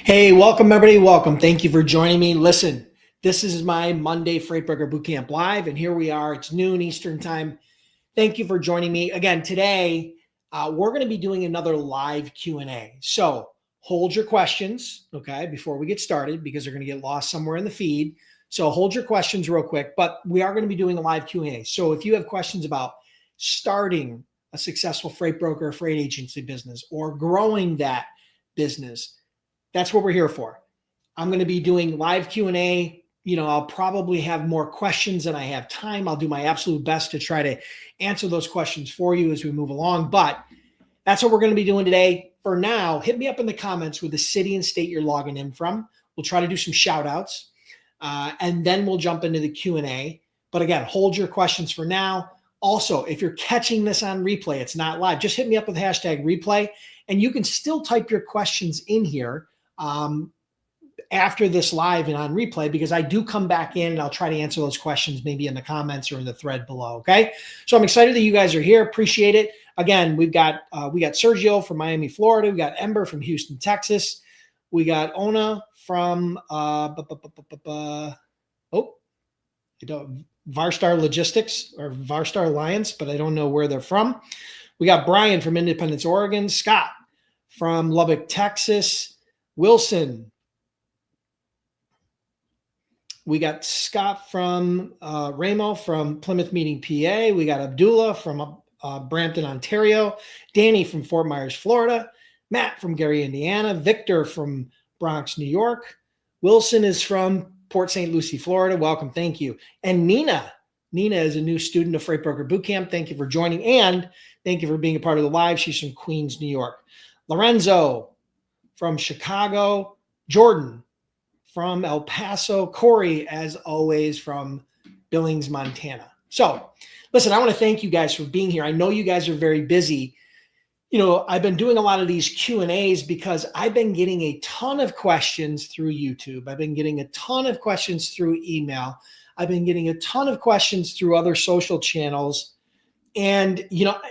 Hey, welcome everybody. Welcome. Thank you for joining me. Listen, this is my Monday Freight Broker Bootcamp Live, and here we are. It's noon Eastern time. Thank you for joining me. Again, today, we're going to be doing another live Q&A. So hold your questions, okay, before we get started, because they're going to get lost somewhere in the feed. So hold your questions real quick, but we are going to be doing a live Q&A. So if you have questions about starting a successful freight broker, freight agency business, or growing that business, that's what we're here for. I'm going to be doing live Q&A. I'll probably have more questions than I have time. I'll do my absolute best to try to answer those questions for you as we move along. But that's what we're going to be doing today. For now, hit me up in the comments with the city and state you're logging in from. We'll try to do some shout outs, and then we'll jump into the Q&A. But again, hold your questions for now. Also, if you're catching this on replay, it's not live, just hit me up with hashtag replay, and you can still type your questions in here after this live and on replay, because I do come back in and I'll try to answer those questions maybe in the comments or in the thread below. Okay. So I'm excited that you guys are here. Appreciate it. Again, we got Sergio from Miami, Florida. We got Ember from Houston, Texas. We got Ona from Varstar Logistics or Varstar Alliance, but I don't know where they're from. We got Brian from Independence, Oregon. Scott from Lubbock, Texas. Wilson. We got Scott from Ramo from Plymouth Meeting, PA. We got Abdullah from Brampton, Ontario. Danny from Fort Myers, Florida. Matt from Gary, Indiana. Victor from Bronx, New York. Wilson is from Port St. Lucie, Florida. Welcome. Thank you. And Nina. Nina is a new student of Freight Broker Bootcamp. Thank you for joining, and thank you for being a part of the live. She's from Queens, New York. Lorenzo from Chicago. Jordan from El Paso. Corey, as always, from Billings, Montana. So listen, I want to thank you guys for being here. I know you guys are very busy. I've been doing a lot of these Q&As because I've been getting a ton of questions through YouTube. I've been getting a ton of questions through email. I've been getting a ton of questions through other social channels. And,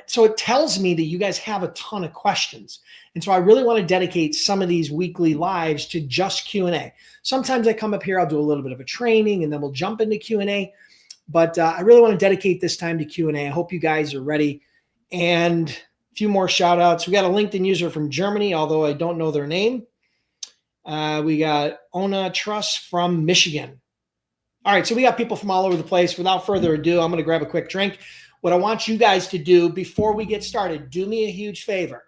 so it tells me that you guys have a ton of questions. And so I really want to dedicate some of these weekly lives to just Q&A. Sometimes I come up here, I'll do a little bit of a training, and then we'll jump into Q&A. But I really want to dedicate this time to Q&A. I hope you guys are ready. And a few more shout outs. We got a LinkedIn user from Germany, although I don't know their name. We got Ona Truss from Michigan. All right, so we got people from all over the place. Without further ado, I'm going to grab a quick drink. What I want you guys to do before we get started, do me a huge favor.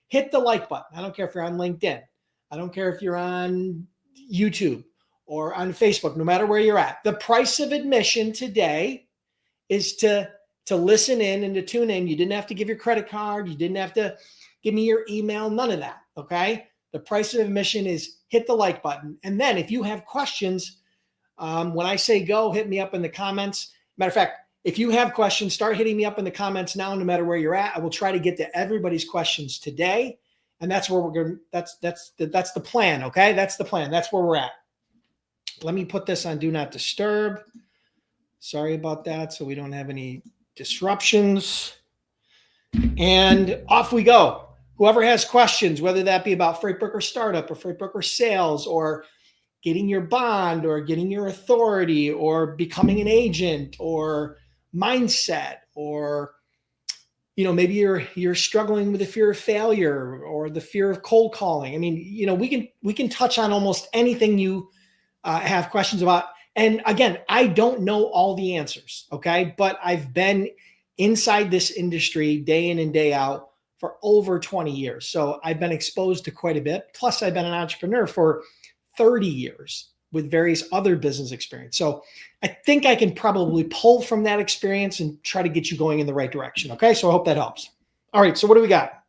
Hit the like button. I don't care if you're on LinkedIn. I don't care if you're on YouTube or on Facebook, no matter where you're at. The price of admission today is to listen in and to tune in. You didn't have to give your credit card. You didn't have to give me your email, none of that, okay? The price of admission is hit the like button. And then if you have questions, when I say go, hit me up in the comments. Matter of fact, if you have questions, start hitting me up in the comments now, no matter where you're at. I will try to get to everybody's questions today. And that's where we're going. That's the plan. Okay. That's the plan. That's where we're at. Let me put this on do not disturb. Sorry about that. So we don't have any disruptions, and off we go. Whoever has questions, whether that be about freight broker startup or freight broker sales or getting your bond or getting your authority or becoming an agent or mindset, or maybe you're struggling with the fear of failure or the fear of cold calling. I mean, we can touch on almost anything you have questions about. And again, I don't know all the answers, okay? But I've been inside this industry day in and day out for over 20 years. So I've been exposed to quite a bit. Plus, I've been an entrepreneur for 30 years with various other business experience. So I think I can probably pull from that experience and try to get you going in the right direction. Okay. So I hope that helps. All right. So what do we got?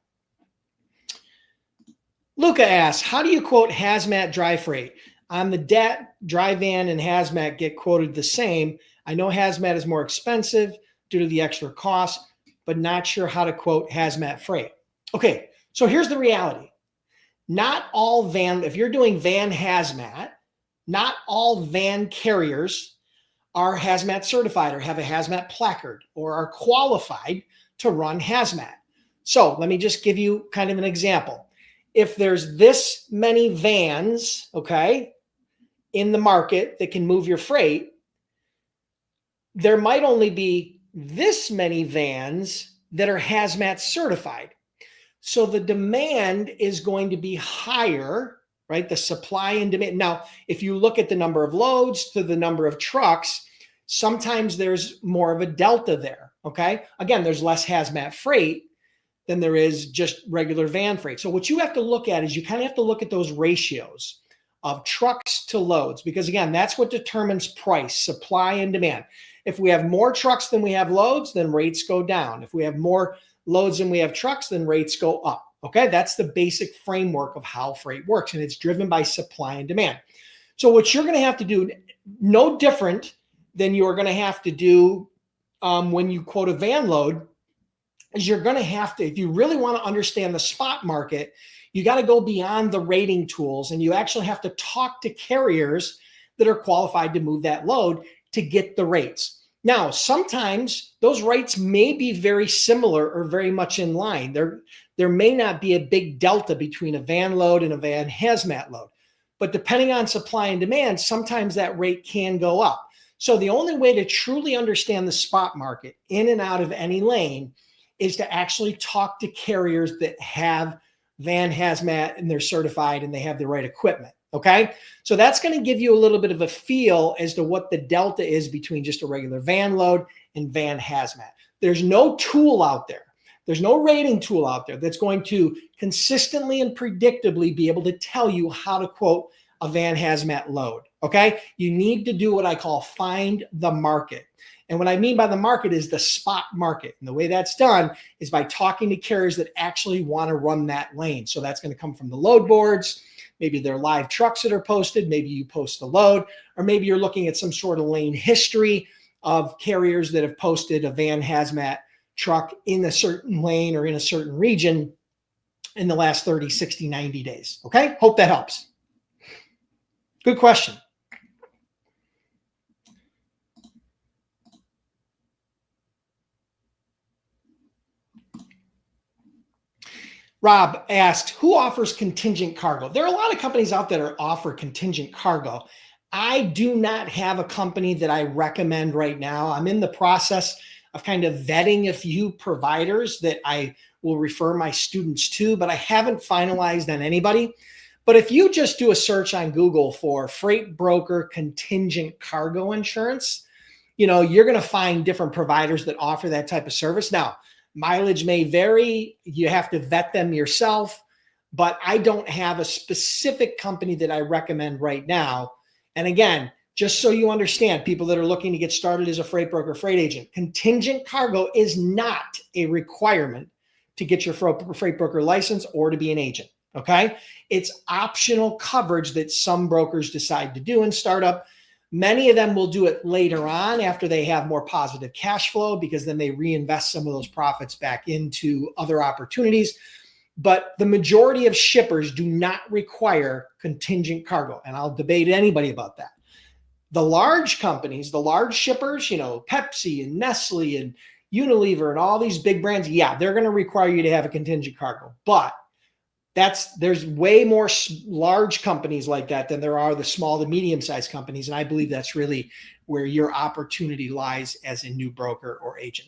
Luca asks, how do you quote hazmat dry freight? On the DAT, dry van and hazmat get quoted the same. I know hazmat is more expensive due to the extra cost, but not sure how to quote hazmat freight. Okay. So here's the reality. Not all van, if you're doing van hazmat, not all van carriers are hazmat certified or have a hazmat placard or are qualified to run hazmat. So let me just give you kind of an example. if there's this many vans, okay, in the market that can move your freight, there might only be this many vans that are hazmat certified. So the demand is going to be higher, right? The supply and demand. Now, if you look at the number of loads to the number of trucks, sometimes there's more of a delta there, okay? Again, there's less hazmat freight than there is just regular van freight. So what you have to look at is you kind of have to look at those ratios of trucks to loads, because again, that's what determines price, supply and demand. If we have more trucks than we have loads, then rates go down. If we have more loads than we have trucks, then rates go up. Okay, that's the basic framework of how freight works, and it's driven by supply and demand. So what you're going to have to do, no different than you're going to have to do when you quote a van load, is you're going to have to, if you really want to understand the spot market, you got to go beyond the rating tools, and you actually have to talk to carriers that are qualified to move that load to get the rates. Now, sometimes those rates may be very similar or very much in line. There may not be a big delta between a van load and a van hazmat load, but depending on supply and demand, sometimes that rate can go up. So the only way to truly understand the spot market in and out of any lane is to actually talk to carriers that have van hazmat and they're certified and they have the right equipment. Okay. So that's going to give you a little bit of a feel as to what the delta is between just a regular van load and van hazmat. There's no tool out there. There's no rating tool out there that's going to consistently and predictably be able to tell you how to quote a van hazmat load. Okay. You need to do what I call find the market. And what I mean by the market is the spot market. And the way that's done is by talking to carriers that actually want to run that lane. So that's going to come from the load boards. Maybe they're live trucks that are posted. Maybe you post the load, or maybe you're looking at some sort of lane history of carriers that have posted a van hazmat truck in a certain lane or in a certain region in the last 30, 60, 90 days. Okay. Hope that helps. Good question. Rob asked, who offers contingent cargo? There are a lot of companies out there that offer contingent cargo. I do not have a company that I recommend right now. I'm in the process of kind of vetting a few providers that I will refer my students to, but I haven't finalized on anybody. But if you just do a search on Google for freight broker contingent cargo insurance, you're going to find different providers that offer that type of service. Now, mileage may vary. You have to vet them yourself, but I don't have a specific company that I recommend right now. And again, just so you understand, people that are looking to get started as a freight broker, freight agent, contingent cargo is not a requirement to get your freight broker license or to be an agent. Okay. It's optional coverage that some brokers decide to do in startup. Many of them will do it later on after they have more positive cash flow, because then they reinvest some of those profits back into other opportunities. But the majority of shippers do not require contingent cargo. And I'll debate anybody about that. The large companies, the large shippers, Pepsi and Nestle and Unilever and all these big brands, yeah, they're going to require you to have a contingent cargo. But there's way more large companies like that than there are the small to medium-sized companies. And I believe that's really where your opportunity lies as a new broker or agent.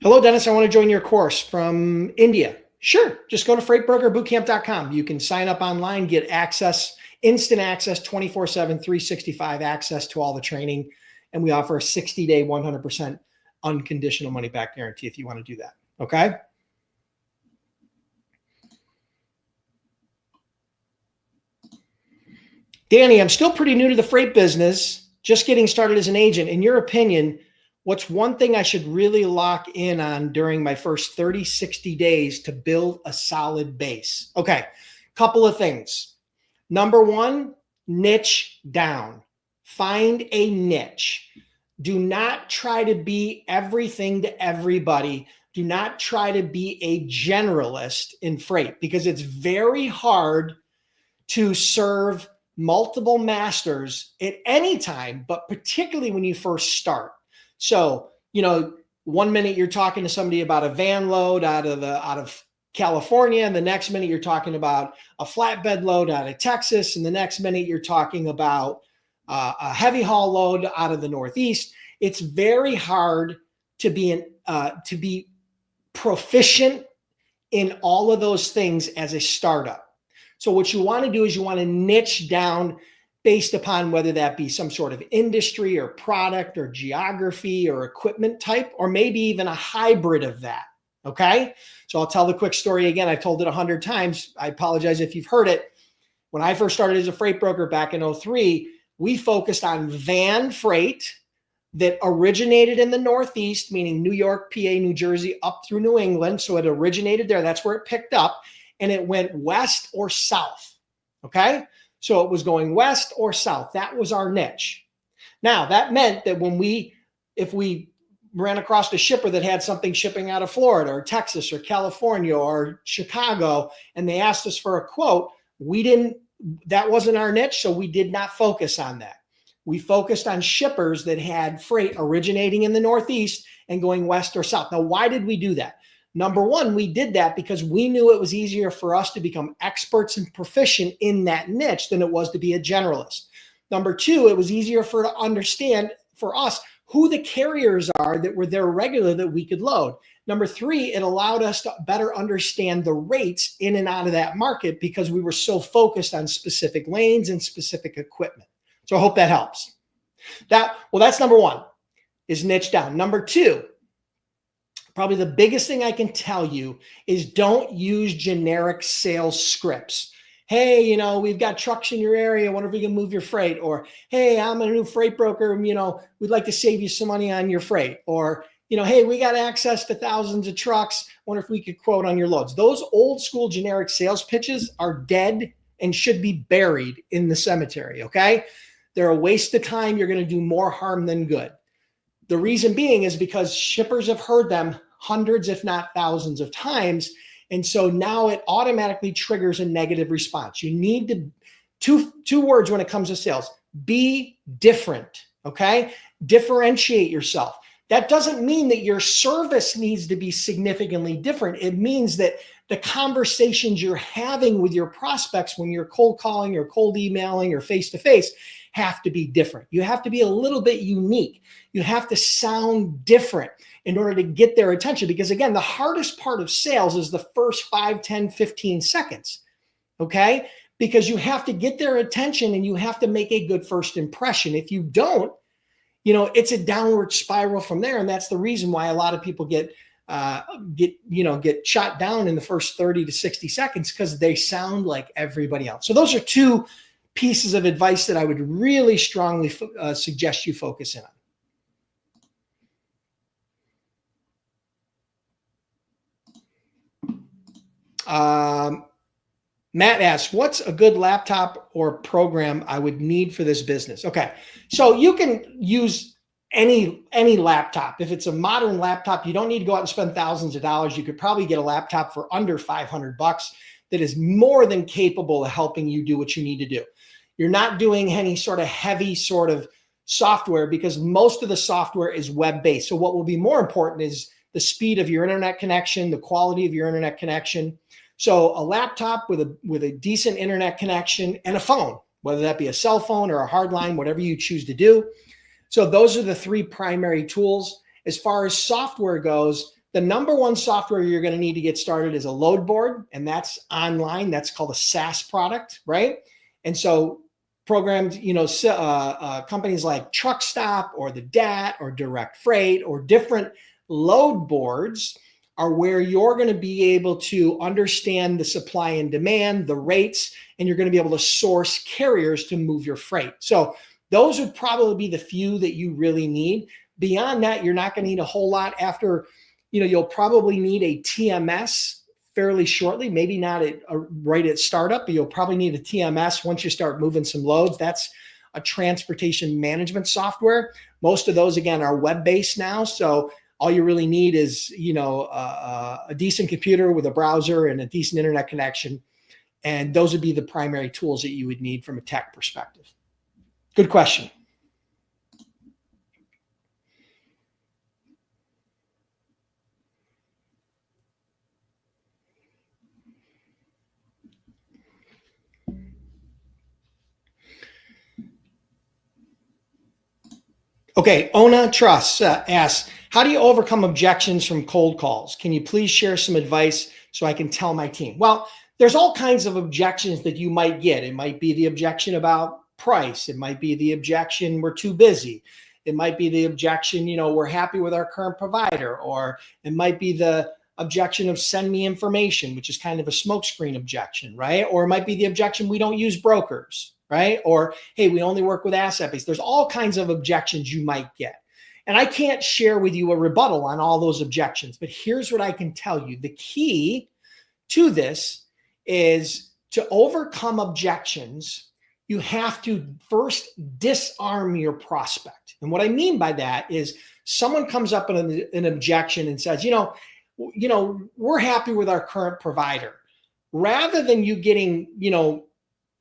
Hello, Dennis. I want to join your course from India. Sure. Just go to freightbrokerbootcamp.com. You can sign up online, get access, instant access, 24/7, 365 access to all the training. And we offer a 60-day, 100% unconditional money back guarantee if you want to do that. Okay. Danny, I'm still pretty new to the freight business, just getting started as an agent. In your opinion, what's one thing I should really lock in on during my first 30, 60 days to build a solid base? Okay. Couple of things. Number one, niche down. Find a niche. Do not try to be everything to everybody. Do not try to be a generalist in freight, because it's very hard to serve multiple masters at any time, but particularly when you first start. So, you know, 1 minute you're talking to somebody about a van load out of California, and the next minute you're talking about a flatbed load out of Texas, and the next minute you're talking about a heavy haul load out of the Northeast. It's very hard to be proficient in all of those things as a startup. So what you want to do is you want to niche down based upon whether that be some sort of industry or product or geography or equipment type, or maybe even a hybrid of that. Okay. So I'll tell the quick story again. I've told it 100 times. I apologize if you've heard it. When I first started as a freight broker back in 2003, we focused on van freight that originated in the Northeast, meaning New York, PA, New Jersey, up through New England. So it originated there. That's where it picked up, and it went west or south. Okay. So it was going west or south. That was our niche. Now that meant that if we ran across a shipper that had something shipping out of Florida or Texas or California or Chicago, and they asked us for a quote, that wasn't our niche. So we did not focus on that. We focused on shippers that had freight originating in the Northeast and going west or south. Now, why did we do that? Number one, we did that because we knew it was easier for us to become experts and proficient in that niche than it was to be a generalist. Number two, it was easier to understand for us who the carriers are that were there regular that we could load. Number three, it allowed us to better understand the rates in and out of that market because we were so focused on specific lanes and specific equipment. So I hope that helps. That's number one, is niche down. Number two, probably the biggest thing I can tell you is don't use generic sales scripts. Hey, you know, we've got trucks in your area. I wonder if we can move your freight. Or, hey, I'm a new freight broker. You know, we'd like to save you some money on your freight. Or, you know, hey, we got access to thousands of trucks. Wonder if we could quote on your loads. Those old school generic sales pitches are dead and should be buried in the cemetery. Okay. They're a waste of time. You're going to do more harm than good. The reason being is because shippers have heard them hundreds, if not thousands of times. And so now it automatically triggers a negative response. You need two words when it comes to sales: be different. Okay. Differentiate yourself. That doesn't mean that your service needs to be significantly different. It means that the conversations you're having with your prospects when you're cold calling or cold emailing or face-to-face have to be different. You have to be a little bit unique. You have to sound different in order to get their attention. Because again, the hardest part of sales is the first 5, 10, 15 seconds. Okay? Because you have to get their attention and you have to make a good first impression. If you don't, you know, it's a downward spiral from there. And that's the reason why a lot of people get shot down in the first 30 to 60 seconds because they sound like everybody else. So those are two pieces of advice that I would really strongly suggest you focus in on. Matt asks, what's a good laptop or program I would need for this business? Okay, so you can use any laptop. If it's a modern laptop, you don't need to go out and spend thousands of dollars. You could probably get a laptop for under $500 that is more than capable of helping you do what you need to do. You're not doing any sort of heavy sort of software because most of the software is web-based. So what will be more important is the speed of your internet connection, the quality of your internet connection. So a laptop with a decent internet connection and a phone, whether that be a cell phone or a hard line, whatever you choose to do. So those are the three primary tools. As far as software goes, the number one software you're going to need to get started is a load board, and that's online. That's called a SaaS product, right? And so programs, companies like Truckstop or the DAT or Direct Freight or different load boards are where you're going to be able to understand the supply and demand, the rates, and you're going to be able to source carriers to move your freight. So those would probably be the few that you really need. Beyond that, you're not going to need a whole lot. After, you'll probably need a TMS fairly shortly, maybe not right at startup, but you'll probably need a TMS once you start moving some loads. That's a transportation management software. Most of those, again, are web-based now. So all you really need is, a decent computer with a browser and a decent internet connection. And those would be the primary tools that you would need from a tech perspective. Good question. Okay, Ona Truss asks, how do you overcome objections from cold calls? Can you please share some advice so I can tell my team? Well, there's all kinds of objections that you might get. It might be the objection about price. It might be the objection, we're too busy. It might be the objection, we're happy with our current provider. Or it might be the objection of send me information, which is kind of a smokescreen objection, right? Or it might be the objection, we don't use brokers. Right? Or, hey, we only work with asset base. There's all kinds of objections you might get. And I can't share with you a rebuttal on all those objections, but here's what I can tell you. The key to this is to overcome objections. You have to first disarm your prospect. And what I mean by that is someone comes up with an objection and says, we're happy with our current provider. Rather than you getting,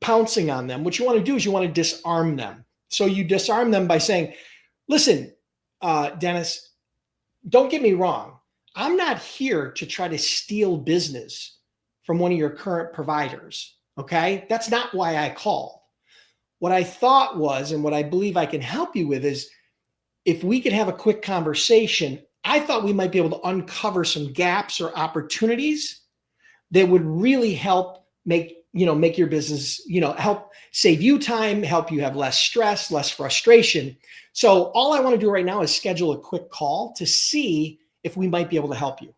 pouncing on them, what you want to do is you want to disarm them. So you disarm them by saying, listen, Dennis, don't get me wrong. I'm not here to try to steal business from one of your current providers. Okay. That's not why I called. What I thought was, and what I believe I can help you with is if we could have a quick conversation, I thought we might be able to uncover some gaps or opportunities that would really help make your business, help save you time, help you have less stress, less frustration. So all I want to do right now is schedule a quick call to see if we might be able to help you.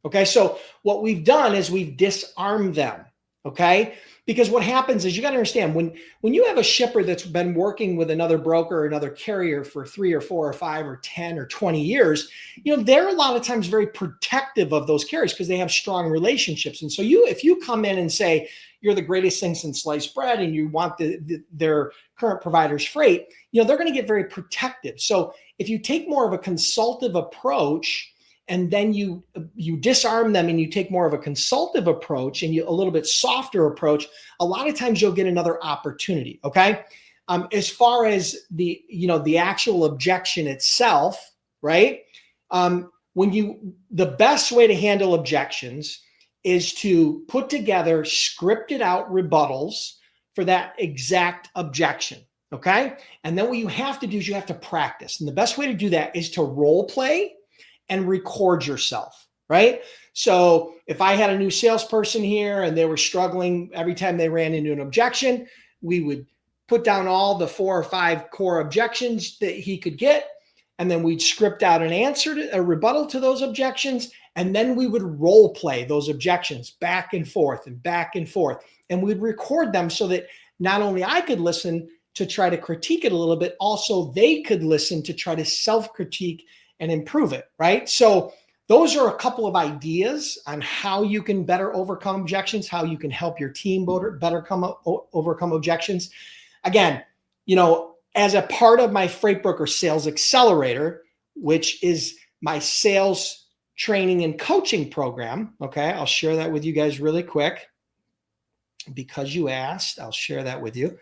Okay. So what we've done is we've disarmed them. Okay. Because what happens is you got to understand when you have a shipper that's been working with another broker or another carrier for 3 or 4 or 5 or 10 or 20 years, they're a lot of times very protective of those carriers because they have strong relationships. And so if you come in and say you're the greatest thing since sliced bread and you want their current provider's freight, they're going to get very protective. So if you take more of a consultative approach, and then you disarm them and you take more of a consultative approach and a little bit softer approach, a lot of times you'll get another opportunity. Okay. As far as the actual objection itself, right? The best way to handle objections is to put together scripted out rebuttals for that exact objection. Okay. And then what you have to do is you have to practice. And the best way to do that is to role play and record yourself, right? So if I had a new salesperson here and they were struggling every time they ran into an objection, we would put down all the 4 or 5 core objections that he could get. And then we'd script out an answer, a rebuttal to those objections. And then we would role play those objections back and forth and back and forth. And we'd record them so that not only I could listen to try to critique it a little bit, also they could listen to try to self-critique and improve it, right? So those are a couple of ideas on how you can better overcome objections, how you can help your team better overcome objections. Again, as a part of my Freight Broker Sales Accelerator, which is my sales training and coaching program, okay, I'll share that with you guys really quick. Because you asked, I'll share that with you.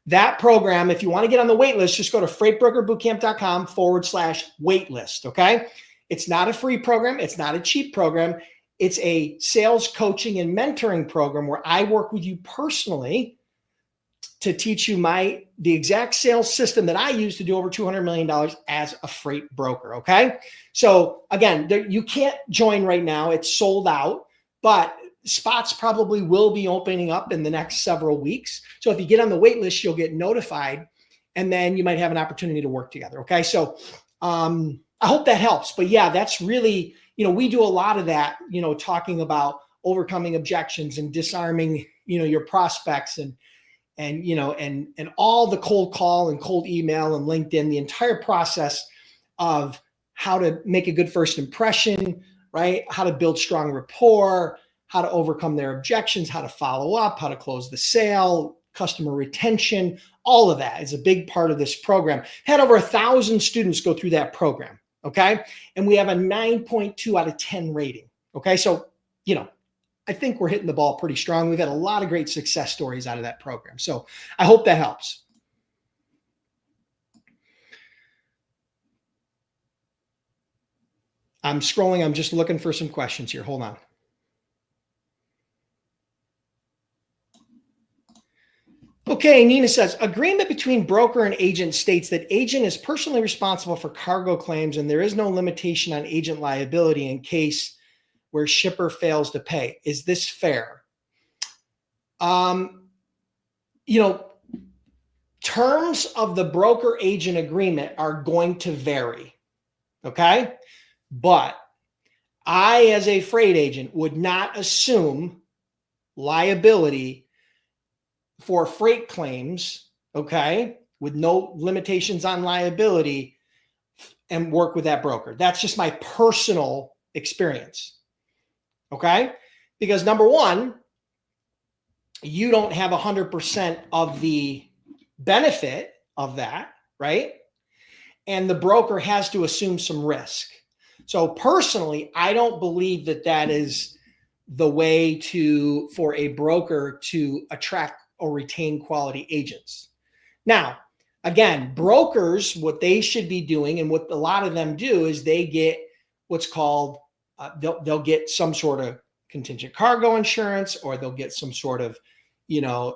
That program, if you want to get on the wait list, just go to freightbrokerbootcamp.com/waitlist. Okay. It's not a free program. It's not a cheap program. It's a sales coaching and mentoring program where I work with you personally to teach you the exact sales system that I use to do over $200 million as a freight broker. Okay. So again, you can't join right now. It's sold out, but spots probably will be opening up in the next several weeks. So if you get on the wait list, you'll get notified and then you might have an opportunity to work together. Okay. So I hope that helps. But yeah, that's really, we do a lot of that, talking about overcoming objections and disarming, your prospects and all the cold call and cold email and LinkedIn, the entire process of how to make a good first impression, right? How to build strong rapport, how to overcome their objections, how to follow up, how to close the sale, customer retention, all of that is a big part of this program. Had over 1,000 students go through that program. Okay. And we have a 9.2 out of 10 rating. Okay. So, I think we're hitting the ball pretty strong. We've had a lot of great success stories out of that program. So I hope that helps. I'm scrolling. I'm just looking for some questions here. Hold on. Okay, Nina says, agreement between broker and agent states that agent is personally responsible for cargo claims and there is no limitation on agent liability in case where shipper fails to pay. Is this fair? Terms of the broker agent agreement are going to vary. Okay. But I, as a freight agent, would not assume liability for freight claims, okay, with no limitations on liability and work with that broker. That's just my personal experience, okay? Because number one, you don't have 100% of the benefit of that, right? And the broker has to assume some risk. So personally, I don't believe that that is the way for a broker to attract or retain quality agents. Now, again, brokers, what they should be doing and what a lot of them do is they get what's called, they'll get some sort of contingent cargo insurance, or they'll get some sort of,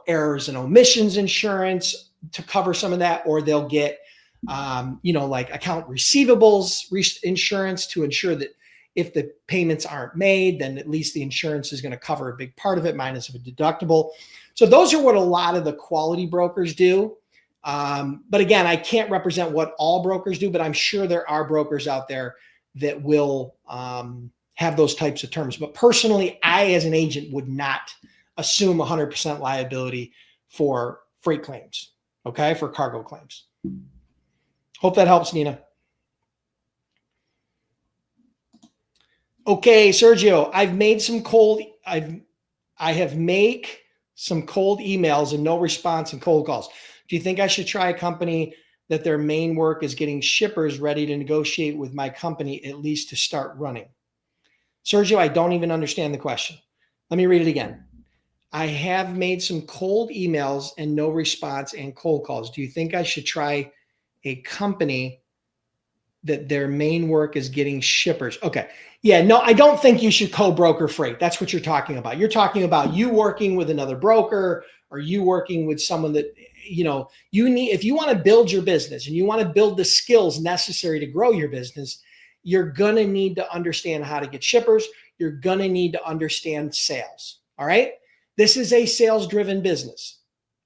errors and omissions insurance to cover some of that, or they'll get, like account receivables insurance to ensure that if the payments aren't made, then at least the insurance is going to cover a big part of it, minus a deductible. So those are what a lot of the quality brokers do. But again, I can't represent what all brokers do, but I'm sure there are brokers out there that will have those types of terms. But personally, I, as an agent, would not assume 100% liability for freight claims, okay, for cargo claims. Hope that helps, Nina. Okay, Sergio, I have made some cold emails and no response and cold calls. Do you think I should try a company that their main work is getting shippers ready to negotiate with my company, at least to start running? Sergio, I don't even understand the question. Let me read it again. I have made some cold emails and no response and cold calls. Do you think I should try a company that their main work is getting shippers? Okay. Yeah, no, I don't think you should co-broker freight. That's what you're talking about. You're talking about you working with another broker, or you working with someone that, you need, if you want to build your business and you want to build the skills necessary to grow your business, you're going to need to understand how to get shippers. You're going to need to understand sales. All right. This is a sales driven business.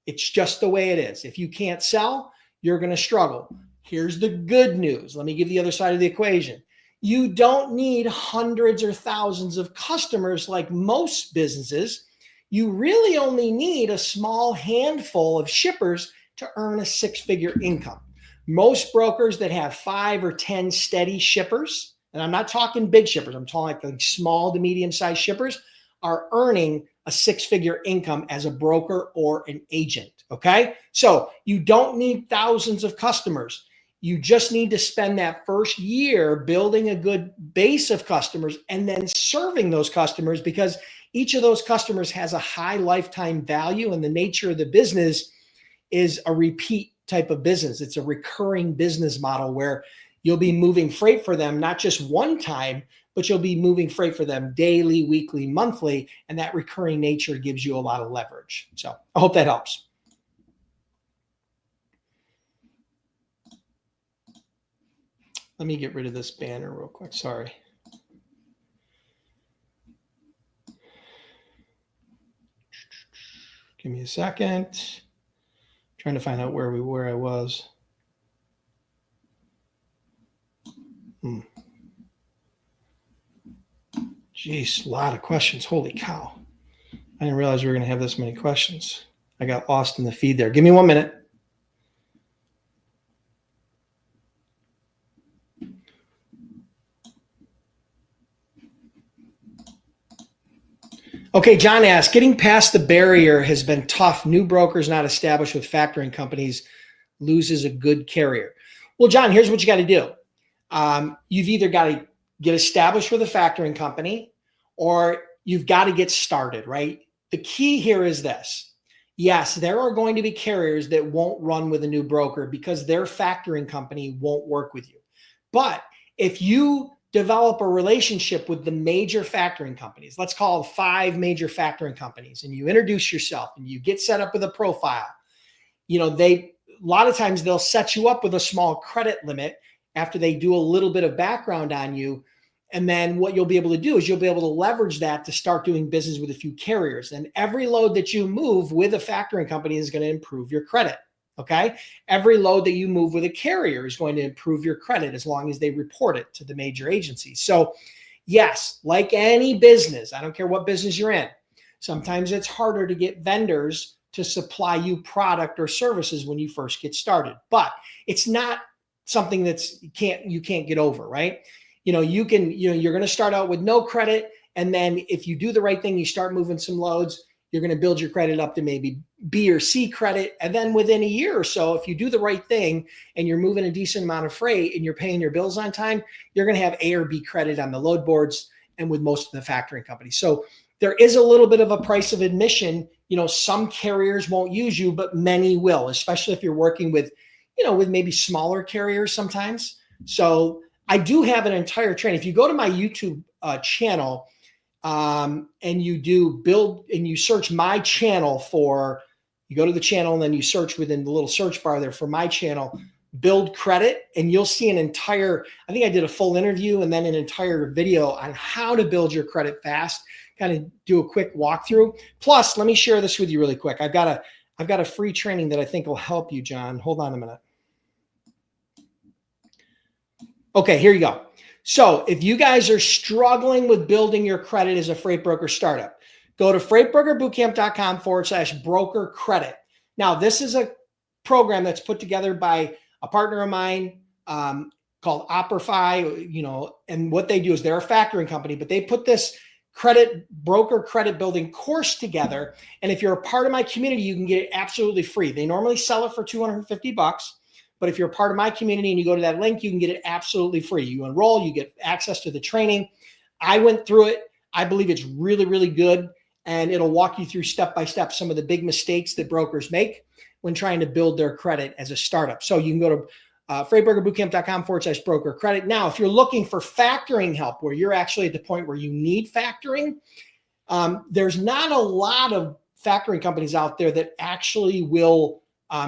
It's just the way it is. If you can't sell, you're going to struggle. Here's the good news. Let me give the other side of the equation. You don't need hundreds or thousands of customers like most businesses. You really only need a small handful of shippers to earn a six-figure income. Most brokers that have 5 or 10 steady shippers, and I'm not talking big shippers, I'm talking like small to medium-sized shippers, are earning a six-figure income as a broker or an agent, okay? So you don't need thousands of customers. You just need to spend that first year building a good base of customers and then serving those customers, because each of those customers has a high lifetime value, and the nature of the business is a repeat type of business. It's a recurring business model where you'll be moving freight for them, not just one time, but you'll be moving freight for them daily, weekly, monthly, and that recurring nature gives you a lot of leverage. So I hope that helps. Let me get rid of this banner real quick. Sorry. Give me a second. Trying to find out where I was. Jeez, a lot of questions. Holy cow. I didn't realize we were going to have this many questions. I got lost in the feed there. Give me 1 minute. Okay, John asks, getting past the barrier has been tough. New brokers not established with factoring companies loses a good carrier. Well, John, here's what you got to do. You've either got to get established with a factoring company, or you've got to get started, right? The key here is this. Yes, there are going to be carriers that won't run with a new broker because their factoring company won't work with you. But if you develop a relationship with the major factoring companies, let's call 5 major factoring companies, and you introduce yourself and you get set up with a profile, a lot of times they'll set you up with a small credit limit after they do a little bit of background on you. And then what you'll be able to do is you'll be able to leverage that to start doing business with a few carriers. And every load that you move with a factoring company is going to improve your credit. Okay. Every load that you move with a carrier is going to improve your credit as long as they report it to the major agencies. So yes, like any business, I don't care what business you're in, sometimes it's harder to get vendors to supply you product or services when you first get started, but it's not something that's you can't get over, right? You're going to start out with no credit. And then if you do the right thing, you start moving some loads, you're going to build your credit up to maybe B or C credit. And then within a year or so, if you do the right thing and you're moving a decent amount of freight and you're paying your bills on time, you're going to have A or B credit on the load boards and with most of the factoring companies. So there is a little bit of a price of admission. Some carriers won't use you, but many will, especially if you're working with maybe smaller carriers sometimes. So I do have an entire training. If you go to my YouTube channel and you do build and you search my channel you go to the channel and then you search within the little search bar there for my channel, Build Credit, and you'll see I think I did a full interview and then an entire video on how to build your credit fast, kind of do a quick walkthrough. Plus, let me share this with you really quick. I've got a free training that I think will help you, John. Hold on a minute. Okay, here you go. So if you guys are struggling with building your credit as a freight broker startup, go to freightbrokerbootcamp.com/broker credit. Now, this is a program that's put together by a partner of mine called Optify, and what they do is they're a factoring company, but they put this broker credit building course together. And if you're a part of my community, you can get it absolutely free. They normally sell it for $250. But if you're a part of my community and you go to that link, you can get it absolutely free. You enroll, you get access to the training. I went through it. I believe it's really, really good. And it'll walk you through step by step some of the big mistakes that brokers make when trying to build their credit as a startup. So you can go to freightbrokerbootcamp.com/broker credit. Now, if you're looking for factoring help, where you're actually at the point where you need factoring, there's not a lot of factoring companies out there that actually will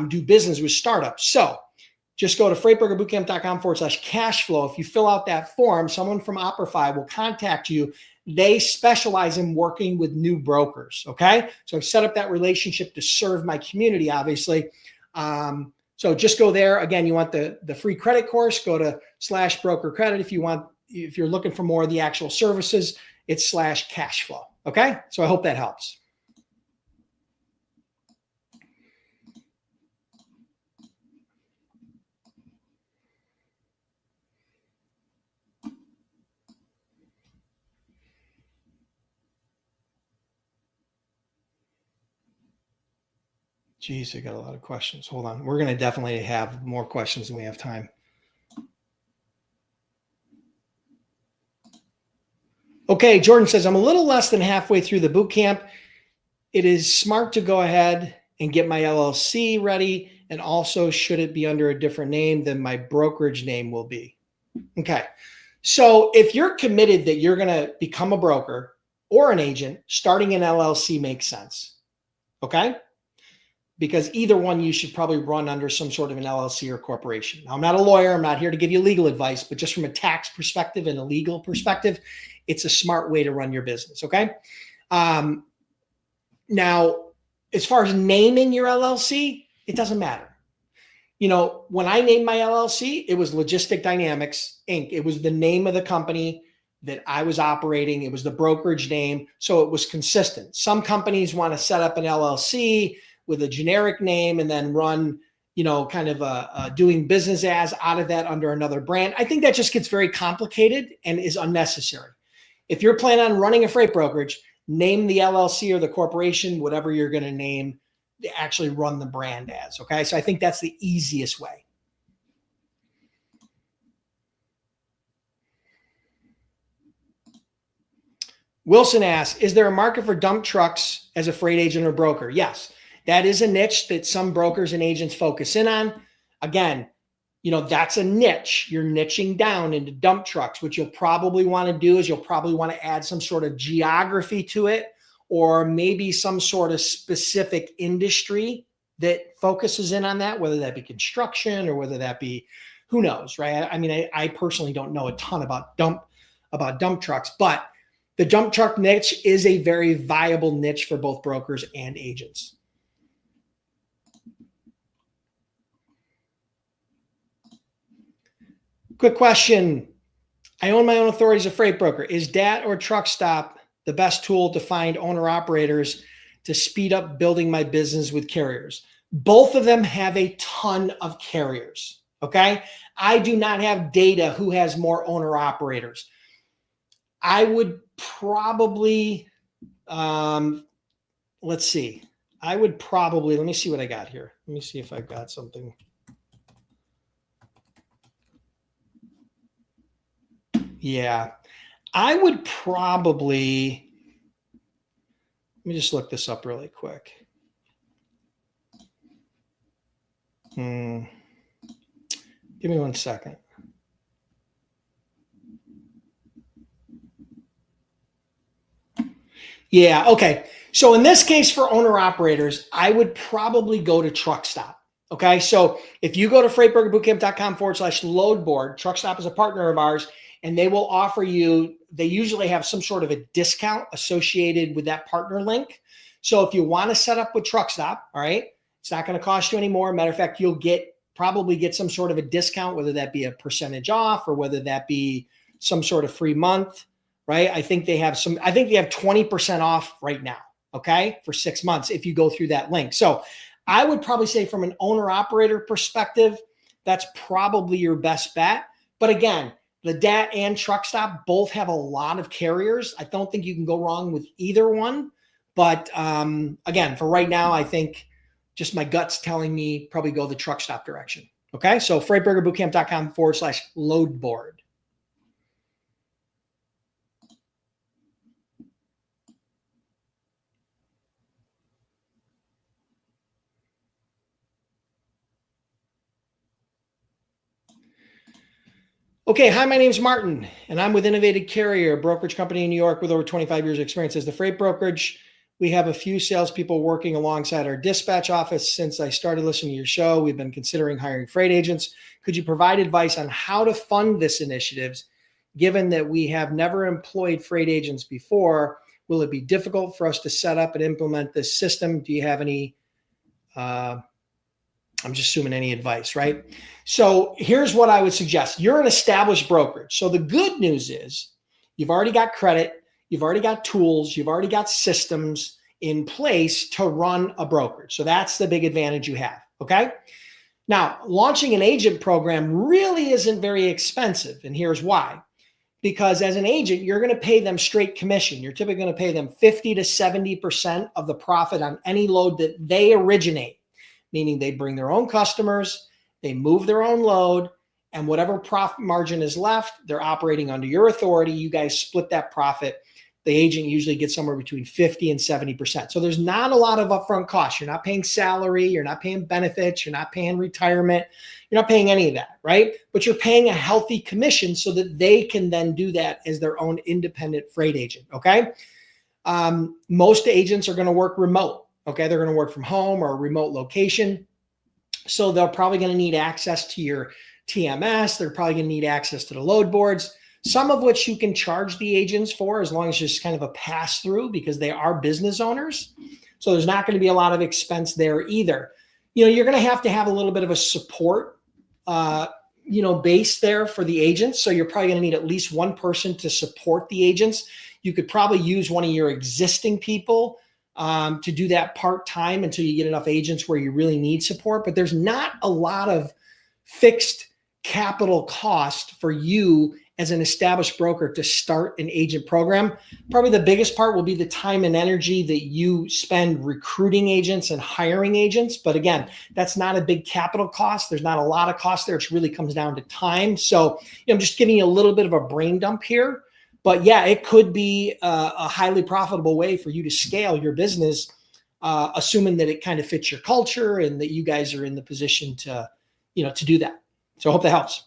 do business with startups. So just go to freightbrokerbootcamp.com/cash flow. If you fill out that form, someone from Optify will contact you. They specialize in working with new brokers. Okay. So I've set up that relationship to serve my community, obviously. So just go there. Again, you want the free credit course, go to /broker credit. If you're looking for more of the actual services, it's /cash flow. Okay. So I hope that helps. Geez, I got a lot of questions. Hold on. We're going to definitely have more questions than we have time. Okay, Jordan says, I'm a little less than halfway through the boot camp. It is smart to go ahead and get my LLC ready. And also, should it be under a different name than my brokerage name will be? Okay. So if you're committed that you're going to become a broker or an agent, starting an LLC makes sense. Okay. Because either one, you should probably run under some sort of an LLC or corporation. Now, I'm not a lawyer. I'm not here to give you legal advice, but just from a tax perspective and a legal perspective, it's a smart way to run your business. Okay. Now, as far as naming your LLC, it doesn't matter. When I named my LLC, it was Logistic Dynamics Inc. It was the name of the company that I was operating. It was the brokerage name. So it was consistent. Some companies want to set up an LLC with a generic name and then run, kind of doing business as out of that under another brand. I think that just gets very complicated and is unnecessary. If you're planning on running a freight brokerage, name the LLC or the corporation, whatever you're going to name, to actually run the brand as. Okay. So I think that's the easiest way. Wilson asks, is there a market for dump trucks as a freight agent or broker? Yes, that is a niche that some brokers and agents focus in on. Again, that's a niche. You're niching down into dump trucks. What you'll probably want to do is you'll probably want to add some sort of geography to it, or maybe some sort of specific industry that focuses in on that, whether that be construction or whether that be, who knows, right? I mean, I personally don't know a ton about dump trucks, but the dump truck niche is a very viable niche for both brokers and agents. Quick question. I own my own authority as a freight broker. Is DAT or Truck Stop the best tool to find owner operators to speed up building my business with carriers? Both of them have a ton of carriers. Okay. I do not have data who has more owner operators. I would probably, let's see. Let me see what I got here. Let me see if I've got something. Yeah, I would probably, let me just look this up really quick. Give me 1 second. Yeah, okay. So in this case for owner operators, I would probably go to Truck Stop. Okay, so if you go to freightbrokerbootcamp.com/load board, Truck Stop is a partner of ours, and they will offer you, they usually have some sort of a discount associated with that partner link. So if you want to set up with Truck Stop, all right, it's not going to cost you any more. Matter of fact, you'll probably get some sort of a discount, whether that be a percentage off or whether that be some sort of free month, right? I think they have 20% off right now, okay, for 6 months if you go through that link. So I would probably say from an owner operator perspective, that's probably your best bet. But again, the DAT and Truck Stop both have a lot of carriers. I don't think you can go wrong with either one. But again, for right now, I think just my gut's telling me probably go the Truck Stop direction. Okay, so freightbrokerbootcamp.com/load board. Okay, hi, my name is Martin, and I'm with Innovated Carrier, a brokerage company in New York with over 25 years of experience as the freight brokerage. We have a few salespeople working alongside our dispatch office. Since I started listening to your show, we've been considering hiring freight agents. Could you provide advice on how to fund this initiative, given that we have never employed freight agents before? Will it be difficult for us to set up and implement this system? Do you have any I'm just assuming any advice, right? So here's what I would suggest. You're an established brokerage. So the good news is you've already got credit, you've already got tools, you've already got systems in place to run a brokerage. So that's the big advantage you have, okay? Now, launching an agent program really isn't very expensive, and here's why. Because as an agent, you're going to pay them straight commission. You're typically going to pay them 50 to 70% of the profit on any load that they originate, meaning they bring their own customers, they move their own load, and whatever profit margin is left, they're operating under your authority. You guys split that profit. The agent usually gets somewhere between 50 and 70%. So there's not a lot of upfront costs. You're not paying salary, you're not paying benefits, you're not paying retirement, you're not paying any of that, right? But you're paying a healthy commission so that they can then do that as their own independent freight agent, okay? Most agents are going to work remote. Okay, they're going to work from home or a remote location. So they're probably going to need access to your TMS. They're probably going to need access to the load boards, some of which you can charge the agents for as long as it's just kind of a pass through because they are business owners. So there's not going to be a lot of expense there either. You're going to have a little bit of a support, base there for the agents. So you're probably going to need at least one person to support the agents. You could probably use one of your existing people to do that part-time until you get enough agents where you really need support. But there's not a lot of fixed capital cost for you as an established broker to start an agent program. Probably the biggest part will be the time and energy that you spend recruiting agents and hiring agents. But again, that's not a big capital cost. There's not a lot of cost there. It really comes down to time. So I'm just giving you a little bit of a brain dump here. But yeah, it could be a highly profitable way for you to scale your business, assuming that it kind of fits your culture and that you guys are in the position to, to do that. So I hope that helps.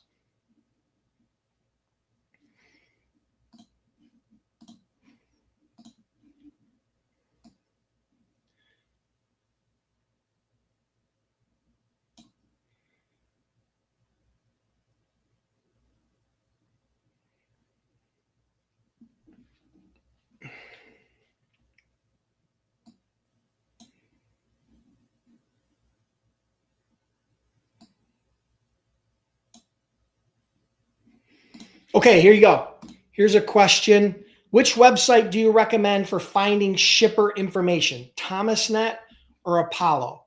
Okay, here you go. Here's a question. Which website do you recommend for finding shipper information, Thomasnet or Apollo?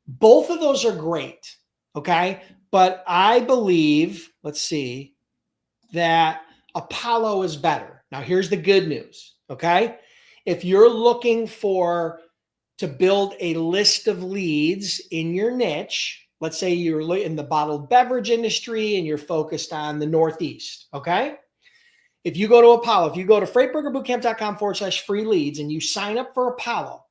Both of those are great, okay? But I believe, let's see, that Apollo is better. Now, here's the good news, okay? If you're looking to build a list of leads in your niche, let's say you're in the bottled beverage industry and you're focused on the Northeast, okay? If you go to Apollo, if you go to freightbrokerbootcamp.com/free leads and you sign up for Apollo,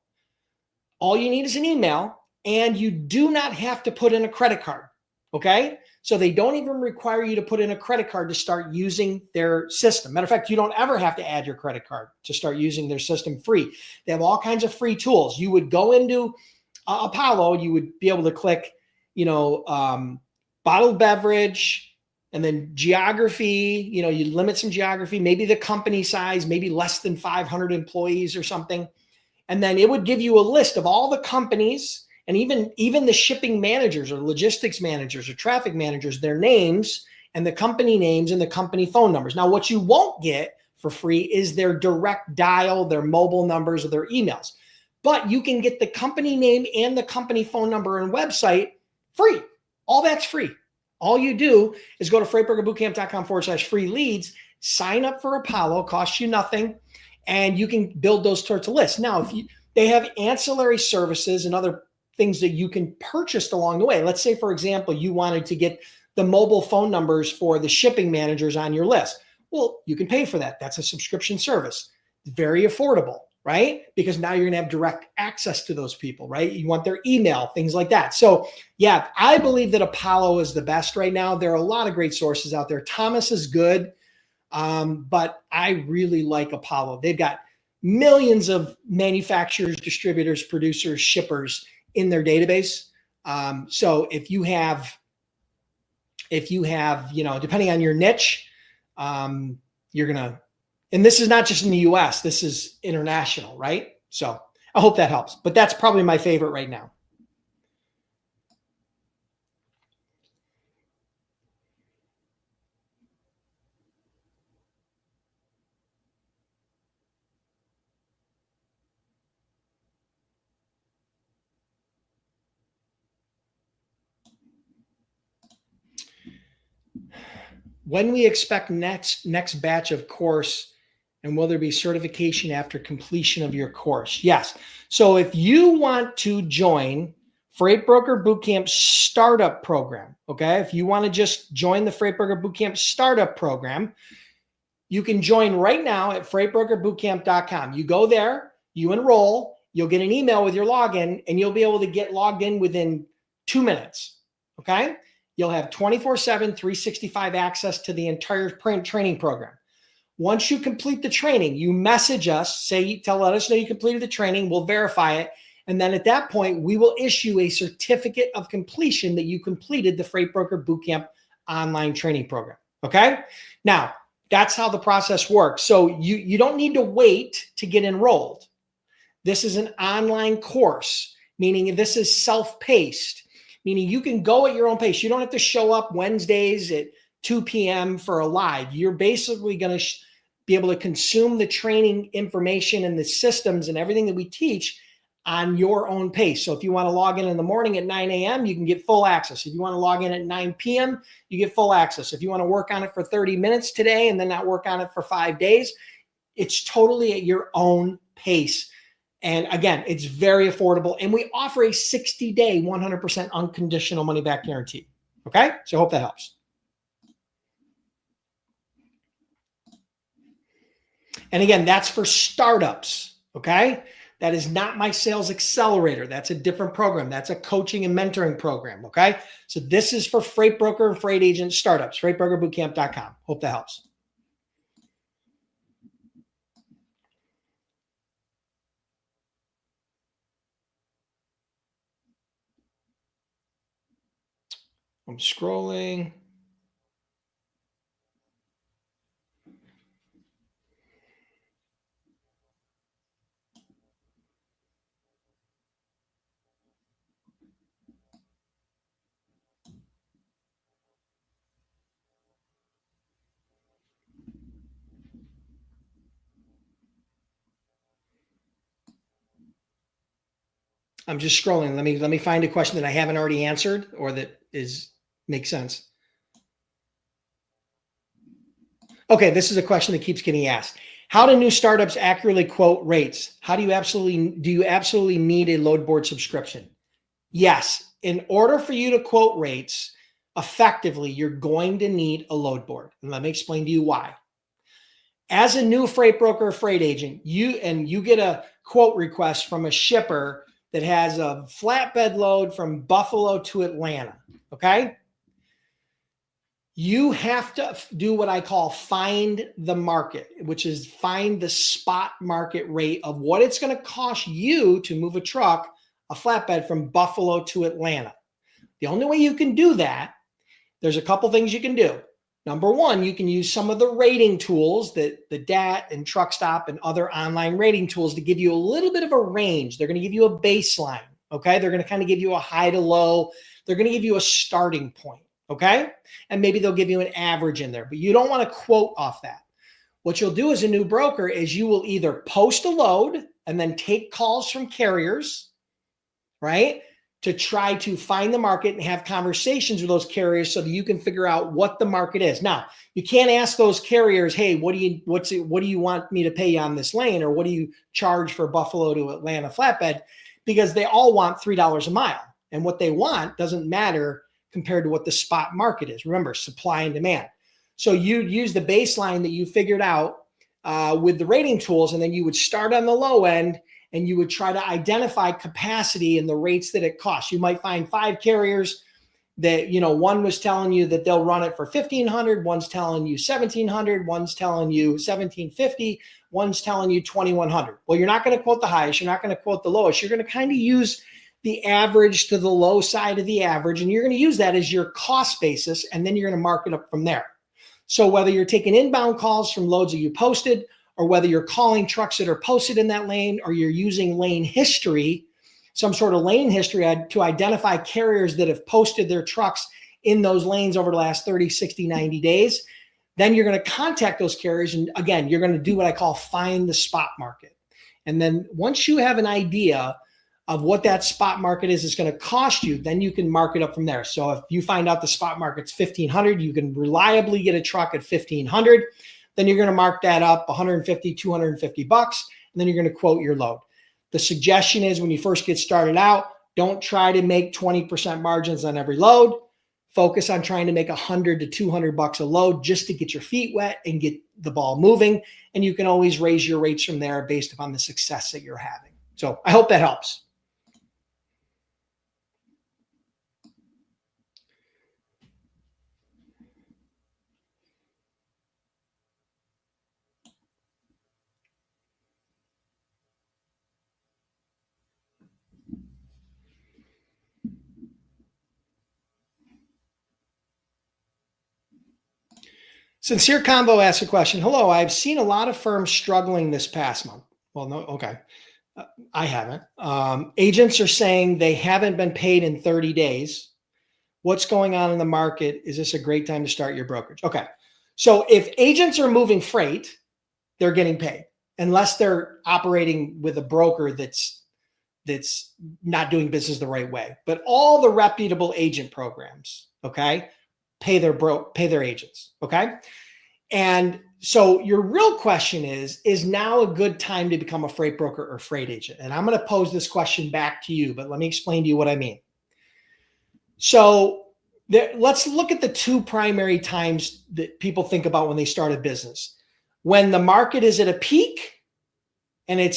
all you need is an email and you do not have to put in a credit card, okay? So they don't even require you to put in a credit card to start using their system. Matter of fact, you don't ever have to add your credit card to start using their system free. They have all kinds of free tools. You would go into Apollo, you would be able to click, bottled beverage, and then geography, you limit some geography, maybe the company size, maybe less than 500 employees or something. And then it would give you a list of all the companies and even the shipping managers or logistics managers or traffic managers, their names and the company names and the company phone numbers. Now, what you won't get for free is their direct dial, their mobile numbers, or their emails. But you can get the company name and the company phone number and website free. All that's free. All you do is go to freightbrokerbootcamp.com/free leads, sign up for Apollo, costs you nothing, and you can build those sorts of lists. Now, they have ancillary services and other things that you can purchase along the way. Let's say, for example, you wanted to get the mobile phone numbers for the shipping managers on your list. Well, you can pay for that. That's a subscription service. Very affordable, right? Because now you're going to have direct access to those people, right? You want their email, things like that. So yeah, I believe that Apollo is the best right now. There are a lot of great sources out there. Thomas is good. But I really like Apollo. They've got millions of manufacturers, distributors, producers, shippers in their database. So if you have, depending on your niche, you're gonna, and this is not just in the US, this is international, right? So I hope that helps, but that's probably my favorite right now. When we expect next batch of course, and will there be certification after completion of your course? Yes. So if you want to join Freight Broker Bootcamp Startup Program, okay, if you want to just join the Freight Broker Bootcamp Startup Program, you can join right now at freightbrokerbootcamp.com. You go there, you enroll, you'll get an email with your login, and you'll be able to get logged in within 2 minutes, okay? You'll have 24/7, 365 access to the entire training program. Once you complete the training, you message us, let us know you completed the training, we'll verify it. And then at that point, we will issue a certificate of completion that you completed the Freight Broker Bootcamp online training program, okay? Now, that's how the process works. So you don't need to wait to get enrolled. This is an online course, meaning this is self-paced, meaning you can go at your own pace. You don't have to show up Wednesdays at 2 p.m. for a live. You're basically going to be able to consume the training information and the systems and everything that we teach on your own pace. So if you want to log in the morning at 9 a.m., you can get full access. If you want to log in at 9 p.m., you get full access. If you want to work on it for 30 minutes today and then not work on it for 5 days, it's totally at your own pace. And again, it's very affordable. And we offer a 60-day, 100% unconditional money-back guarantee. Okay? So I hope that helps. And again, that's for startups, okay? That is not my sales accelerator. That's a different program. That's a coaching and mentoring program, okay? So this is for freight broker and freight agent startups, freightbrokerbootcamp.com. Hope that helps. I'm scrolling. I'm just scrolling. Let me find a question that I haven't already answered or that makes sense. Okay, this is a question that keeps getting asked. How do new startups accurately quote rates? Do you absolutely need a load board subscription? Yes. In order for you to quote rates effectively, you're going to need a load board. And let me explain to you why. As a new freight broker or freight agent, you get a quote request from a shipper that has a flatbed load from Buffalo to Atlanta, okay? You have to do what I call find the market, which is find the spot market rate of what it's going to cost you to move a flatbed from Buffalo to Atlanta. The only way you can do that, there's a couple things you can do. Number one, you can use some of the rating tools that the DAT and TruckStop and other online rating tools to give you a little bit of a range. They're going to give you a baseline, okay? They're going to kind of give you a high to low. They're going to give you a starting point, okay? And maybe they'll give you an average in there, but you don't want to quote off that. What you'll do as a new broker is you will either post a load and then take calls from carriers, right? To try to find the market and have conversations with those carriers so that you can figure out what the market is. Now, you can't ask those carriers, hey, what do you want me to pay you on this lane? Or what do you charge for Buffalo to Atlanta flatbed? Because they all want $3 a mile. And what they want doesn't matter compared to what the spot market is. Remember, supply and demand. So you'd use the baseline that you figured out with the rating tools, and then you would start on the low end and you would try to identify capacity and the rates that it costs. You might find 5 carriers that, one was telling you that they'll run it for $1,500, one's telling you $1,700, one's telling you $1,750, one's telling you $2,100. Well, you're not going to quote the highest, you're not going to quote the lowest. You're going to kind of use the average to the low side of the average, and you're going to use that as your cost basis, and then you're going to mark it up from there. So whether you're taking inbound calls from loads that you posted, or whether you're calling trucks that are posted in that lane, or you're using lane history, some sort of lane history to identify carriers that have posted their trucks in those lanes over the last 30, 60, 90 days, then you're going to contact those carriers. And again, you're going to do what I call find the spot market. And then once you have an idea of what that spot market is, it's going to cost you, then you can mark it up from there. So if you find out the spot market's $1,500, you can reliably get a truck at $1,500. Then you're going to mark that up $150, $250, and then you're going to quote your load. The suggestion is when you first get started out, don't try to make 20% margins on every load. Focus on trying to make $100 to $200 a load just to get your feet wet and get the ball moving. And you can always raise your rates from there based upon the success that you're having. So I hope that helps. Sincere Convo asks a question. Hello, I've seen a lot of firms struggling this past month. Well, no, okay. I haven't. Agents are saying they haven't been paid in 30 days. What's going on in the market? Is this a great time to start your brokerage? Okay. So if agents are moving freight, they're getting paid unless they're operating with a broker that's not doing business the right way. But all the reputable agent programs, okay, pay their agents, okay? And so your real question is now a good time to become a freight broker or freight agent? And I'm going to pose this question back to you, but let me explain to you what I mean. So let's look at the 2 primary times that people think about when they start a business. when the market is at a peak and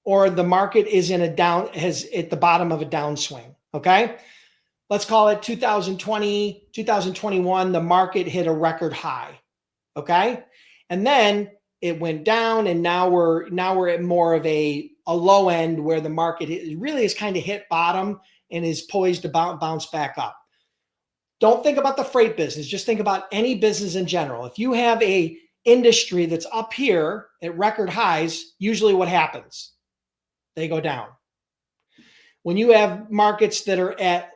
or the market is in a down, has at the bottom of a downswing. Okay. Let's call it 2020, 2021, the market hit a record high. Okay. And then it went down, and now we're at more of a low end where the market really has kind of hit bottom and is poised to bounce back up. Don't think about the freight business. Just think about any business in general. If you have a industry that's up here at record highs, usually what happens? They go down. When you have markets that are at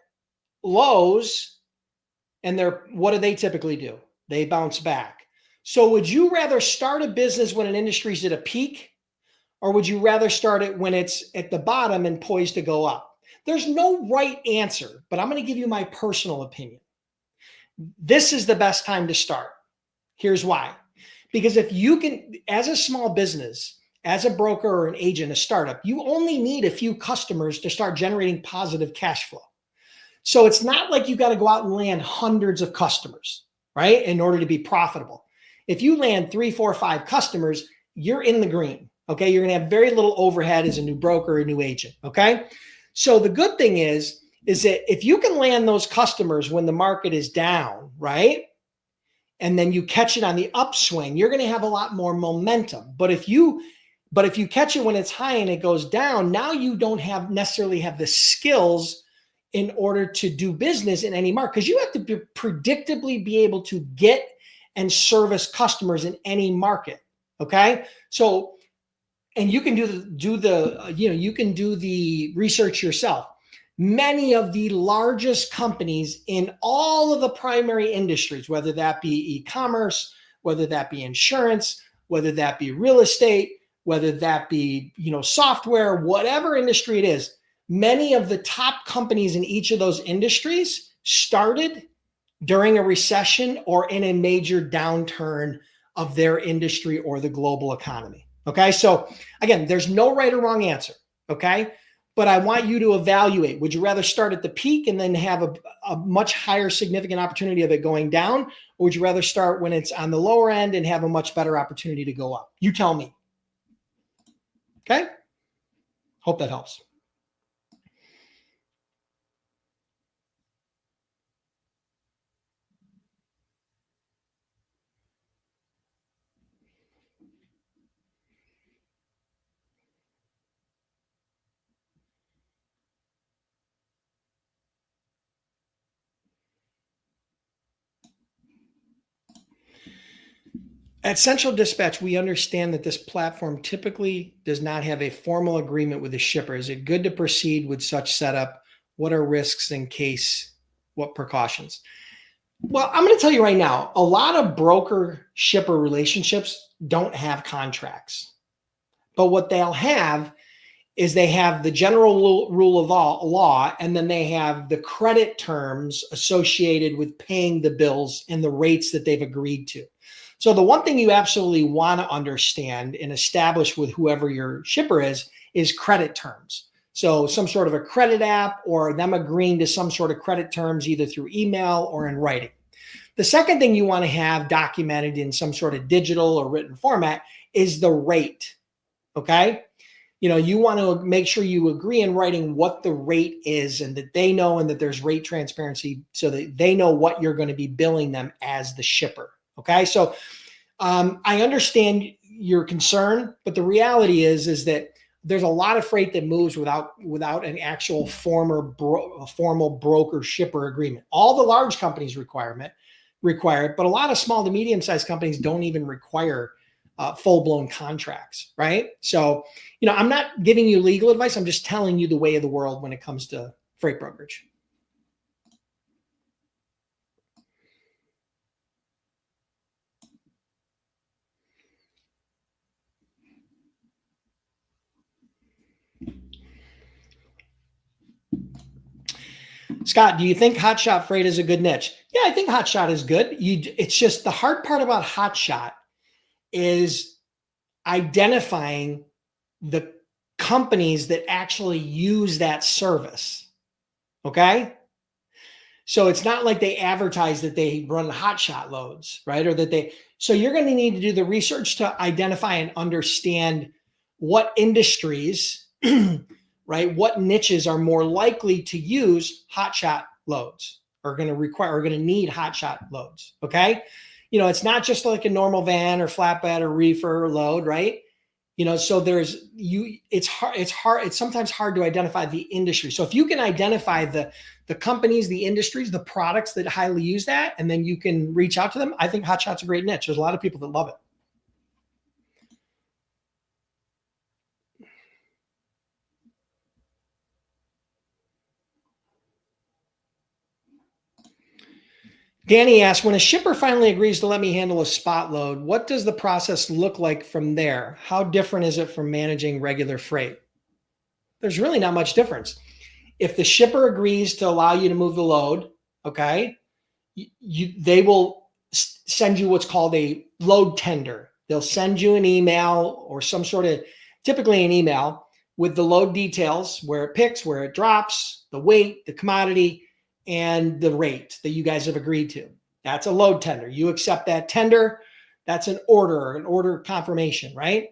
lows, and what do they typically do? They bounce back. So would you rather start a business when an industry's at a peak, or would you rather start it when it's at the bottom and poised to go up? There's no right answer, but I'm going to give you my personal opinion. This is the best time to start. Here's why. Because if you can, as a small business, as a broker or an agent, a startup, you only need a few customers to start generating positive cash flow. So it's not like you got to go out and land hundreds of customers, right, in order to be profitable. If you land 3, 4, 5 customers, you're in the green. Okay. You're going to have very little overhead as a new broker or a new agent. Okay. So the good thing is that if you can land those customers when the market is down, right, and then you catch it on the upswing, you're going to have a lot more momentum. But if you catch it when it's high and it goes down, now you don't necessarily have the skills in order to do business in any market, because you have to predictably be able to get and service customers in any market. Okay. So, and you can do the research yourself. Many of the largest companies in all of the primary industries, whether that be e-commerce, whether that be insurance, whether that be real estate, whether that be, software, whatever industry it is, many of the top companies in each of those industries started during a recession or in a major downturn of their industry or the global economy. Okay. So again, there's no right or wrong answer. Okay. But I want you to evaluate. Would you rather start at the peak and then have a much higher significant opportunity of it going down? Or would you rather start when it's on the lower end and have a much better opportunity to go up? You tell me. Okay. Hope that helps. At Central Dispatch, we understand that this platform typically does not have a formal agreement with the shipper. Is it good to proceed with such setup? What are risks in case? What precautions? Well, I'm going to tell you right now, a lot of broker shipper relationships don't have contracts. But what they'll have is they have the general rule of law, and then they have the credit terms associated with paying the bills and the rates that they've agreed to. So the one thing you absolutely want to understand and establish with whoever your shipper is credit terms. So some sort of a credit app or them agreeing to some sort of credit terms, either through email or in writing. The second thing you want to have documented in some sort of digital or written format is the rate. Okay. You want to make sure you agree in writing what the rate is and that they know, and that there's rate transparency so that they know what you're going to be billing them as the shipper. Okay. So I understand your concern, but the reality is that there's a lot of freight that moves without an actual formal broker shipper agreement. All the large companies require it, but a lot of small to medium-sized companies don't even require full-blown contracts, right? So, I'm not giving you legal advice. I'm just telling you the way of the world when it comes to freight brokerage. Scott, do you think hotshot freight is a good niche? Yeah, I think hotshot is good. It's just the hard part about hotshot is identifying the companies that actually use that service. Okay. So it's not like they advertise that they run hotshot loads, right? Or that they, so you're going to need to do the research to identify and understand what industries, right? What niches are more likely to use hotshot loads, are going to need hotshot loads. Okay. It's not just like a normal van or flatbed or reefer load, right? So it's sometimes hard to identify the industry. So if you can identify the companies, the industries, the products that highly use that, and then you can reach out to them, I think hotshot's a great niche. There's a lot of people that love it. Danny asked, when a shipper finally agrees to let me handle a spot load, what does the process look like from there? How different is it from managing regular freight? There's really not much difference. If the shipper agrees to allow you to move the load, okay, they will send you what's called a load tender. They'll send you an email or some sort of, typically an email with the load details, where it picks, where it drops, the weight, the commodity, and the rate that you guys have agreed to. That's a load tender. You accept that tender. That's an order confirmation, right?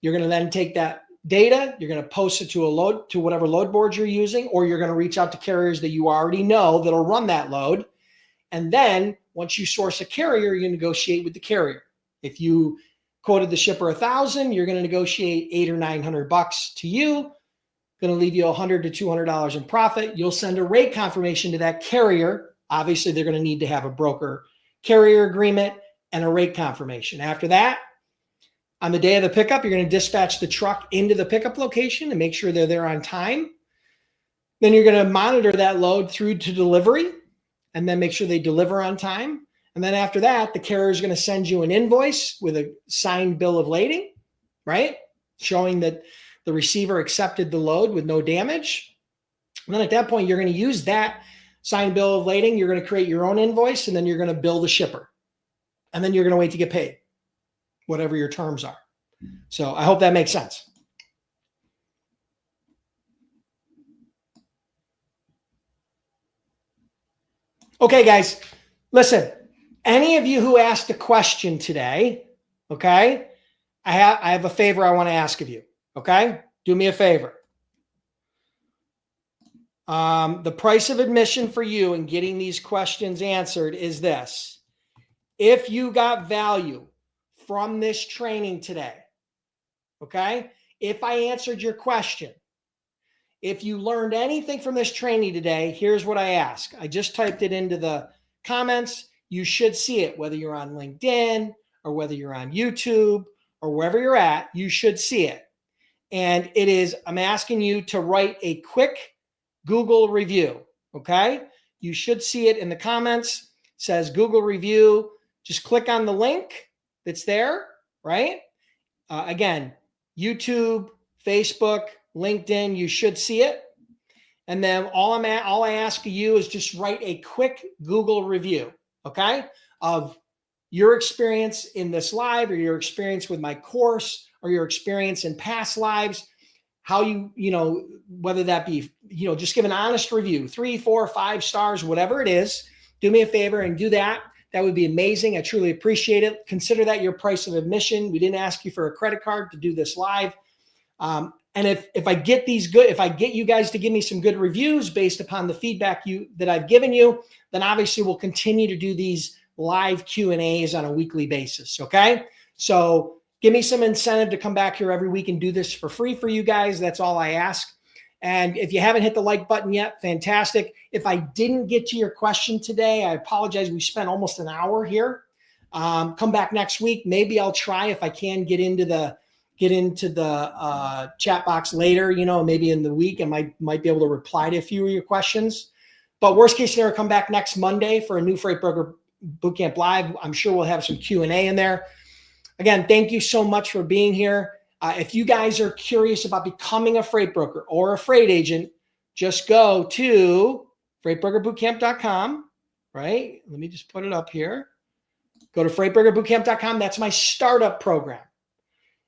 You're going to then take that data, you're going to post it to whatever load board you're using, or you're going to reach out to carriers that you already know that'll run that load. And then once you source a carrier, you negotiate with the carrier. If you quoted the shipper 1,000, you're going to negotiate $800 or $900 to you. Going to leave you $100 to $200 in profit. You'll send a rate confirmation to that carrier. Obviously, they're going to need to have a broker carrier agreement and a rate confirmation. After that, on the day of the pickup, you're going to dispatch the truck into the pickup location and make sure they're there on time. Then you're going to monitor that load through to delivery and then make sure they deliver on time. And then after that, the carrier is going to send you an invoice with a signed bill of lading, right? Showing that the receiver accepted the load with no damage. And then at that point, you're going to use that signed bill of lading. You're going to create your own invoice, and then you're going to bill the shipper. And then you're going to wait to get paid, whatever your terms are. So I hope that makes sense. Okay, guys, listen, any of you who asked a question today, okay, I have a favor I want to ask of you. Okay, do me a favor. The price of admission for you in getting these questions answered is this. If you got value from this training today, okay, if I answered your question, if you learned anything from this training today, here's what I ask. I just typed it into the comments. You should see it, whether you're on LinkedIn or whether you're on YouTube or wherever you're at, you should see it. And it is, I'm asking you to write a quick Google review, okay? You should see it in the comments. It says Google review. Just click on the link that's there, right? Again, YouTube, Facebook, LinkedIn, you should see it. And then all I ask of you is just write a quick Google review, okay? Of your experience in this live, or your experience with my course, or your experience in past lives, how whether that be, just give an honest review, 3, 4, 5 stars, whatever it is. Do me a favor and do that. That would be amazing. I truly appreciate it. Consider that your price of admission. We didn't ask you for a credit card to do this live. And if I get you guys to give me some good reviews based upon the feedback that I've given you, then obviously we'll continue to do these live Q&As on a weekly basis. Okay. So give me some incentive to come back here every week and do this for free for you guys. That's all I ask. And if you haven't hit the like button yet, fantastic. If I didn't get to your question today, I apologize. We spent almost an hour here. Come back next week. Maybe I'll try, if I can, get into the chat box later, maybe in the week. I might be able to reply to a few of your questions. But worst case scenario, come back next Monday for a new Freight Broker Bootcamp Live. I'm sure we'll have some Q&A in there. Again, thank you so much for being here. If you guys are curious about becoming a freight broker or a freight agent, just go to freightbrokerbootcamp.com, right? Let me just put it up here. Go to freightbrokerbootcamp.com. That's my startup program.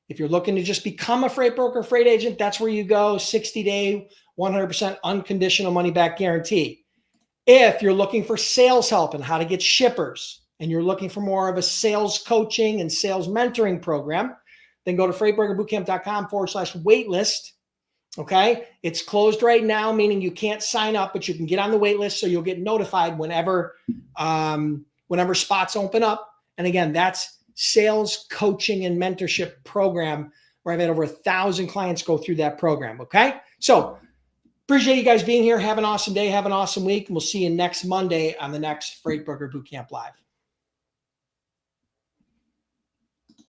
If you're looking to just become a freight broker, freight agent, that's where you go. 60-day, 100% unconditional money back guarantee. If you're looking for sales help and how to get shippers, and you're looking for more of a sales coaching and sales mentoring program, then go to freightbrokerbootcamp.com/waitlist. Okay. It's closed right now, meaning you can't sign up, but you can get on the wait list so you'll get notified whenever spots open up. And again, that's sales coaching and mentorship program where I've had over 1,000 clients go through that program. Okay. So appreciate you guys being here. Have an awesome day. Have an awesome week. And we'll see you next Monday on the next Freight Broker Bootcamp Live.